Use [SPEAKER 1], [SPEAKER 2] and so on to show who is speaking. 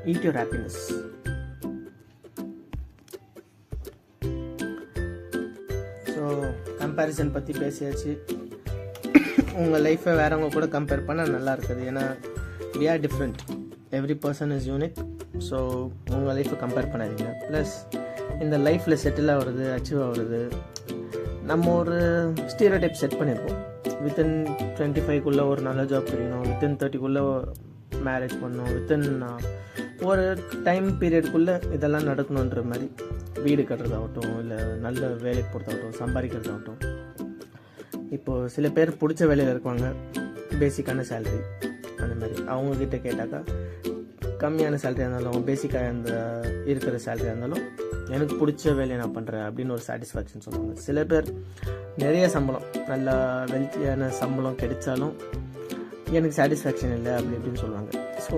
[SPEAKER 1] eat your happiness. So comparison பற்றி பேசியாச்சு. உங்கள் லைஃப்பை வேறவங்க கூட கம்பேர் பண்ணால் நல்லா இருக்குது. ஏன்னா we are different, every person is unique. So உங்கள் லைஃப்பை கம்பேர் பண்ணாதீங்க. ப்ளஸ் இந்த லைஃப்பில் செட்டில் ஆகிறது, அச்சீவ் ஆகிறது, நம்ம ஒரு ஸ்டீரியோடைப் செட் பண்ணியிருக்கோம். வித்தின் 25க்குள்ளே ஒரு நல்ல ஜாப் கிடைக்கணும், வித்தின் 30க்குள்ளே மேரேஜ் பண்ணணும், வித்தின் ஒரு டைம் பீரியடுக்குள்ளே இதெல்லாம் நடக்கணுன்ற மாதிரி. வீடு கட்டுறதாகட்டும், இல்லை நல்ல வேலைக்கு போகிறதாகட்டும், சம்பாதிக்கிறதாகட்டும். இப்போது சில பேர் பிடிச்ச வேலையில் இருப்பாங்க, பேசிக்கான சேலரி அந்த மாதிரி. அவங்கக்கிட்ட கேட்டாக்கா கம்மியான சேலரியாக இருந்தாலும், பேசிக்காக இருக்கிற சேலரியாக இருந்தாலும், எனக்கு பிடிச்ச வேலையை நான் பண்ணுறேன் அப்படின்னு ஒரு சாட்டிஸ்ஃபேக்ஷன் சொல்லுவாங்க. சில பேர் நிறைய சம்பளம், நல்லா வெல்த்தியான சம்பளம் கிடைச்சாலும் எனக்கு சாட்டிஸ்ஃபேக்ஷன் இல்லை அப்படி இப்படின்னு சொல்லுவாங்க. ஸோ